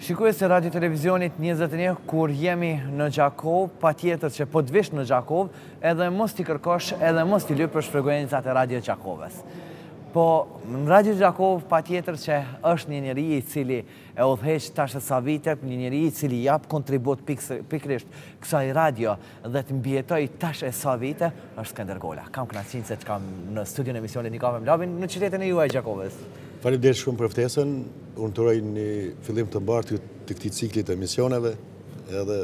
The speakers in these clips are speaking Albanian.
Shikues se Radio Televizionit 21, kur jemi në Gjakov, pa tjetër që po të vish në Gjakov, edhe mos t'i kërkosh, edhe mos t'i lypësh frekuencat e Radio Gjakovës. Po, në Radio Gjakov, pa tjetër që është një njeri i cili e udhëheq tash e sa vite, një njeri i cili jap kontribut pikrisht kësaj radio dhe të mbjetoj tash e sa vite, është Skënder Gola. Kam kënaqësinë se të kam në studion e emisionit Një Kafe me Labin në qytetin e juaj Gjakovës. Faleminderit shumë për ftesën. Unë të uroj një fillim të mbartë të këtij cikli të emisioneve, edhe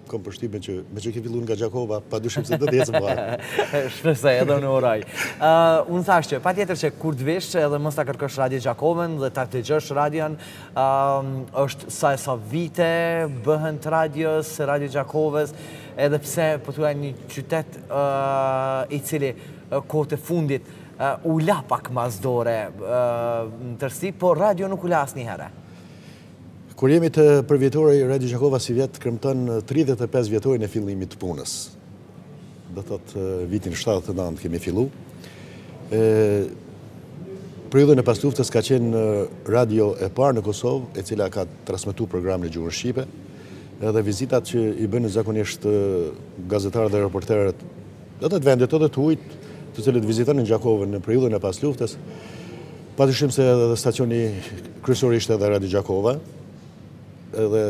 kam përshtypjen që me që ke filluar nga Gjakova, padyshim se do të ecë mbaj. Shpresoj, edhe unë uroj. Unë thash që patjetër që kur të vish edhe mos ta kërkosh Radio Gjakovën dhe ta dëgjosh radion, është sa e sa vite bëhen të radios, Radio Gjakovës, edhe pse po thuaj një qytet i cili kohët e fundit u la pak mazdore në tërsi, por radio nuk u la asnjëherë. Kur jemi të përvjetori, Radio Gjakova si vjet kremton 35 vjetorin e fillimit të punës. Do thotë vitin 79 kemi fillu. Periudhën e pasluftës ka qenë radio e parë në Kosovë, e cila ka transmetuar program në gjuhën shqipe, edhe vizitat që i bënë zakonisht gazetarët dhe reporterët dhe të vendet edhe të ujtë, të cilët vizitonin Gjakovën në periudhën e pasluftës, padyshim se edhe stacioni kryesor ishte edhe Radio Gjakova, edhe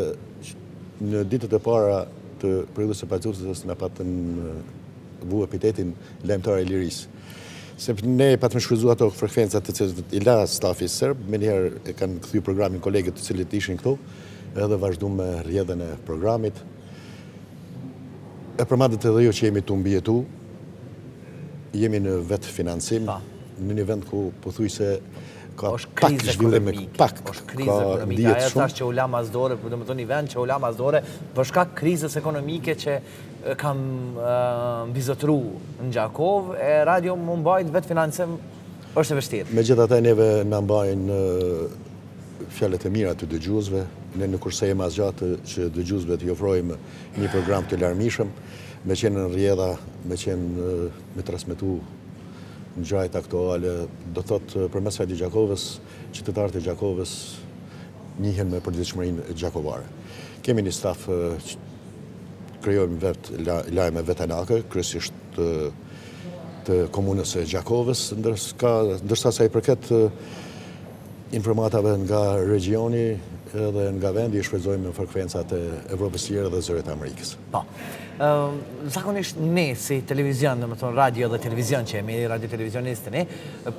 në ditët e para të periudhës së pasluftës na patën vu epitetin lajmtar i lirisë. Sepse ne patëm shfrytzuar ato frekuencat të cilët i la stafi serb, menjëherë e kanë kthyer programin kolegët të cilët ishin këtu, edhe vazhduam me rrjedhën e programit. E përmendet edhe jo që jemi tu mbijetu, jemi në vetë financim, në një vend ku pothuajse ka pak zhvillim, është krizë ekonomike. Ajo thash që u la mazdore, do të thonë një vend që u la mazdore për shkak krizës ekonomike që kam mbizotru në Gjakov, e radio më mbajt vetë financim është e vështirë. Megjithatë neve na mbajnë fjalët e mira të dëgjuesve, ne nuk kursejmë asgjatë që dëgjuesve t'i ofrojmë një program të larmishëm, me qenë në rrjedha, me transmetu në gjajt aktuale, do thotë përmes Radio Gjakovës, qytetarët e Gjakovës njihen me përditshmërinë gjakovare. Kemi një staf që krijojmë vetë lajme vetanake, kryesisht të komunës së Gjakovës, ndërsa sa i përket informatave nga regioni edhe nga vendi i shfrytëzojmë në frekuencat e Evropës tjera dhe zërit e Amerikës. Po. Zakonisht ne si televizion, domethënë radio dhe televizion që jemi radio televizionistë ne,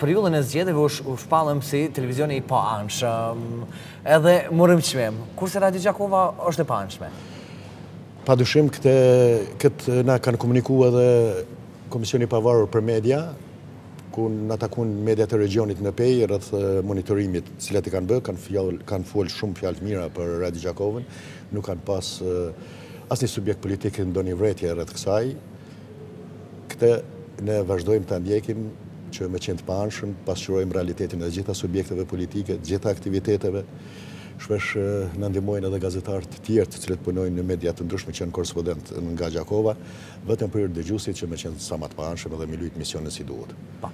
periudhën e zgjedhjeve u shpallëm si televizioni i paanshëm, edhe morëm çmim. Kurse Radio Gjakova është e paanshme. Padyshim këtë na kanë komunikuar edhe Komisioni i Pavarur për Media, ku na takun mediat e regionit në pej rreth monitorimit cilat i kanë bërë, kanë folë shumë fjalë mira për Radio Gjakovën, nuk kanë pas asnjë subjekt politik në ndonjë vretje rreth kësaj. Këtë ne vazhdojmë ta ndjekim që me qenë të paanshëm, pasqyrojmë realitetin e gjitha subjekteve politike, të gjitha aktiviteteve. Shpesh na ndihmojnë edhe gazetarë të tjerë të cilët punojnë në media të ndryshme që janë korrespondent nga Gjakova, vetëm për dëgjuesit që me qenë sa më të paanshëm edhe me lujt misionin si duhet. Po.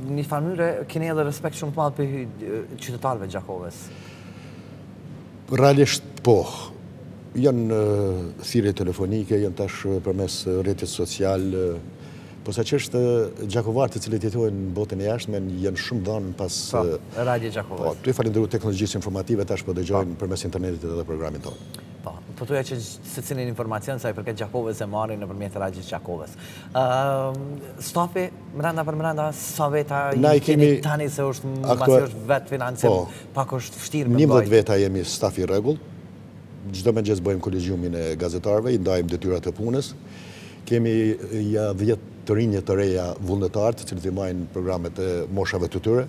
Një farë mënyrë keni edhe respekt shumë të madh për qytetarëve të Gjakovës. Realisht po. Janë thirrje telefonike, janë tash përmes rrjetit social. Po sa që është gjakovarë të cilët jetojnë në botën e jashtme janë shumë dhënë pas Radio Gjakovës. Po, tu i falenderoj teknologjisë informative tash po dëgjojnë përmes internetit edhe programin tonë. Po, po thuaj që secilin informacion sa i përket Gjakovës e marrin nëpërmjet Radio Gjakovës. Stafi brenda për brenda sa veta keni tani se është mbasi është vetë financim, pak është vështirë me 11 veta jemi staf i rregull. Çdo mëngjes bëjmë kolegjiumin e gazetarëve, i ndajmë detyrat e punës. Kemi 10 të rinje të reja vullnetarë, të cilët i marrin programet e moshave të tyre,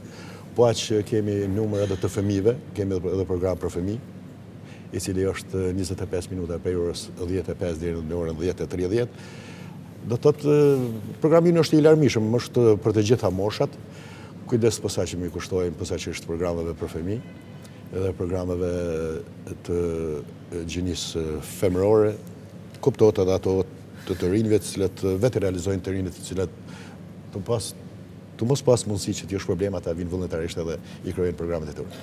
po aq kemi numër edhe të fëmijëve, kemi edhe program për fëmijë, i cili është 25 minuta prej orës 15 deri në orën 10:30. Do thotë programi është i larmishëm, është për të gjitha moshat. Kujdes posaçëm i kushtojmë posaçërisht programeve për fëmijë, edhe programeve të gjinisë femërore, kuptohet edhe ato të rinjve të cilët vetë realizojnë të rinjët të cilët të mos pas mundësi që t'josh problema ta vinë vullnetarisht edhe i krijojnë programet e tyre.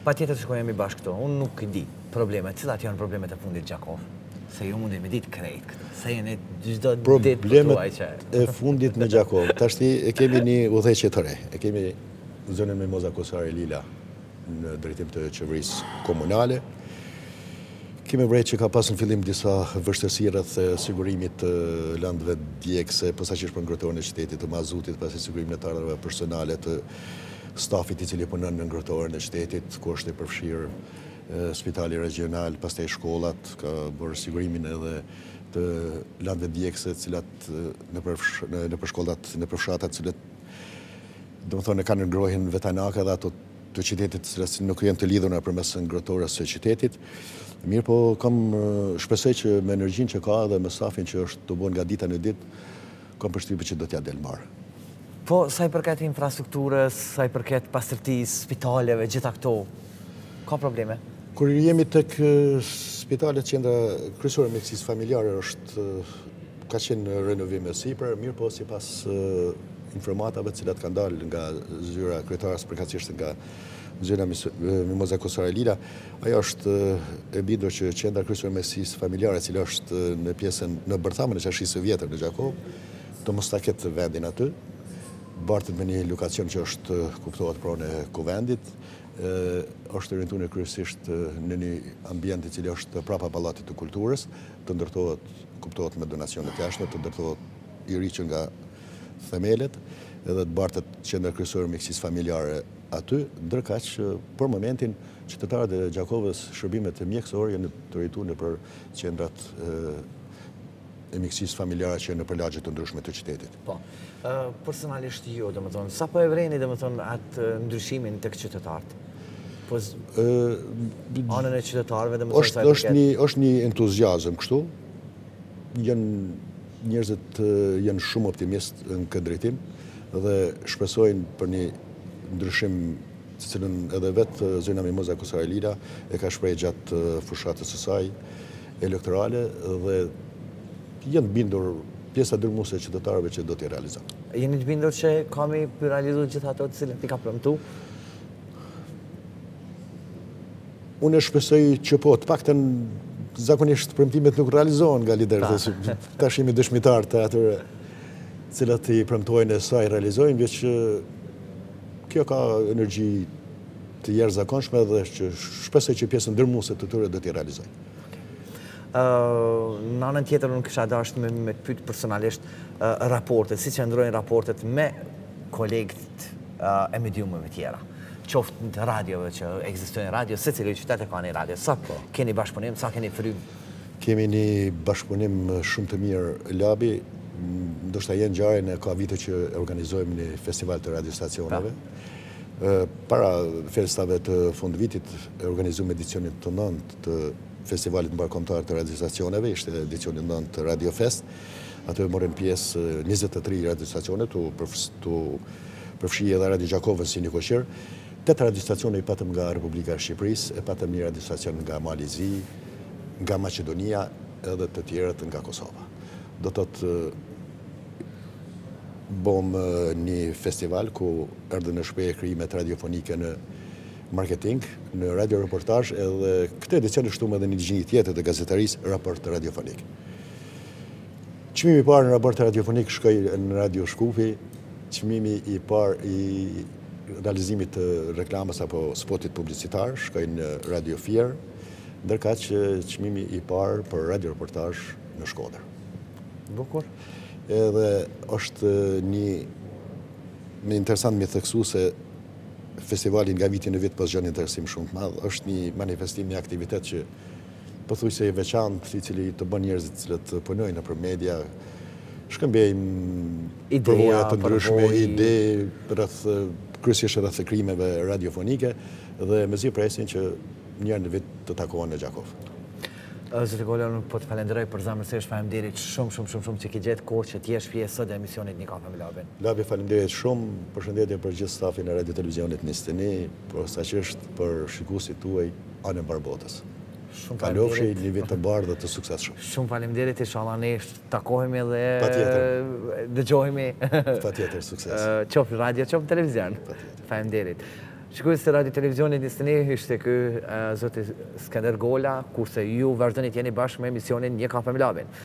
Pa tjetër që jemi bashkë këto, unë nuk di problemet, cilat janë problemet e fundit Gjakov? Se ju mundi me ditë krejt këtë, se jeni gjithdo ditë përtuaj që... Problemet e fundit në Gjakov, tashti e kemi një udhëheqje të re, e kemi zonën Mimoza Kosare Lila në drejtim të qeverisë komunale. Kemi vrejt që ka pas në fillim disa vështërsi rreth sigurimit të landëve djegëse, posaçërisht për ngrohtorin e qytetit të mazutit, pasi sigurimin e të ardhurave personale të stafit i cili punon në ngrohtorin e qytetit, ku është i përfshirë spitali regional, pastaj shkollat, ka bërë sigurimin edhe të landëve djegëse, cilat në shkollat, në fshatat, cilat domethënë kanë ngrohen vetanake dhe ato të qytetit, cilat nuk janë të lidhura përmes ngrohtorës së qytetit. Mirë po, shpresoj që me energjinë që ka dhe me stafin që është të bën nga dita në ditë, kam përshtypjen që do t'ja del marë. Po, sa i përket infrastrukturës, sa i përket pastërtisë, spitaleve, gjitha këto, ka probleme? Kur jemi tek spitalet qendra kryesore mjekësisë familjare ka qenë renovim e sipër, mirë po sipas informatave të cilat kanë dalë nga zyra kryetares, përkatësisht nga zyra Mimoza Kosare Lila, ajo është e bindur që qendra kryesore mjekësisë familjare, e cila është në pjesën në bërthamën e qashisë së vjetër në Gjakov, të mos ta ketë vendin aty. Bartet me një lokacion që është kuptohet pranë e kuvendit, është orientuar kryesisht në një ambient i cili është prapa pallatit të kulturës, të ndërtohet, kuptohet me donacione të jashtme, të ndërtohet i ri që nga themelet, edhe të bartet qendra kryesore mjekësisë familjare aty, ndërkaq për momentin qytetarët e Gjakovës shërbimet mjekësore janë të orientuar për qendrat e mjekësisë familjare që në përlagje të ndryshme të qytetit. Po, personalisht ju, domethënë, sa po e vreni domethënë atë ndryshimin tek qytetarët? Po anën e qytetarëve domethënë sa i përket. Është një entuziazëm kështu. Njerëzit janë shumë optimist në këtë drejtim dhe shpresojnë për një ndryshim të cilën edhe vetë zona Mimoza Kosare Lila e ka shprehë gjatë fushatës së saj elektorale dhe janë bindur pjesa dërmuese e qytetarëve që do t'i realizojnë. Jeni të bindur që kami për realizu gjithë ato të cilët i ka premtu? Unë e shpresoj që po, të paktën zakonisht premtimet nuk realizohen nga liderët, tash jemi dëshmitar të atyre cilat i premtojnë e sa i realizojnë, veç kjo ka energji të jashtëzakonshme dhe që shpresoj që pjesën dërmuese të tyre do t'i realizojnë. Në anën tjetër unë kisha dashur me të pyet personalisht raportet, si që ndrojnë raportet me kolegët e mediumeve tjera. Qoftë në radiove që ekzistojnë radio, se cili qytet e ka një radio. Sa keni bashkëpunim, sa keni frym? Kemi një bashkëpunim shumë të mirë labi, ndoshta janë ngjarje ka vite që organizojmë një festival të radiostacioneve. Para festave të fundvitit organizuam edicionin të 9 të festivalit mbarkombëtar të radiostacioneve, ishte edicioni 9 të Radio Fest. Atë morën pjesë 23 radiostacione, tu përfshi edhe Radio Gjakovën si një koqër. 8 radiostacione i patëm nga Republika e Shqipërisë, e patëm një radiostacion nga Malizi, nga Maqedonia, edhe të tjerët nga Kosova. Do të bom një festival ku erdhën në shprehje krijimet radiofonike në marketing, në radioreportazh, edhe këtë edicion është shtuar edhe një gjinjë tjetër të gazetarisë, raport radiofonik. Çmimi i parë në raport radiofonik shkoi në Radio Shkupi, çmimi i parë i realizimit të reklamës apo spotit publicitar shkoi në Radio Fier, ndërkaq që çmimi i parë për radioreportazh në Shkodër. Bukur. Edhe është një interesant me theksu se festivali nga viti në vit pas gjen interesim shumë të madh, është një manifestim i aktivitet që pothuajse i veçantë, i cili të bën njerëzit që punojnë nëpër media, shkëmbejnë përvoja të ndryshme, ide kryesisht rreth krimeve radiofonike dhe mezi presin që një herë në vit të takohen në Gjakov. Zoti Golon, po të falenderoj për zemërsisht, faleminderit shumë që ke gjetë kohë që t'jesh pjesë sot e emisionit Një Kafe me Labin. Labi, faleminderit shumë, përshëndetje për gjithë stafin e Radio Televizionit 21, posaçërisht për shikuesit tuaj anë mbar botës. Kalofshi një vit të mbarë dhe të suksesshëm. Shumë faleminderit, inshallah ne takohemi dhe dëgjohemi. Patjetër, sukses. Qoftë radio, qoftë televizion. Faleminderit. Shikues të Radio Televizionit 21 ishte ky zoti Skënder Gola, kurse ju vazhdoni të jeni bashkë me emisionin Një Kafe me Labin.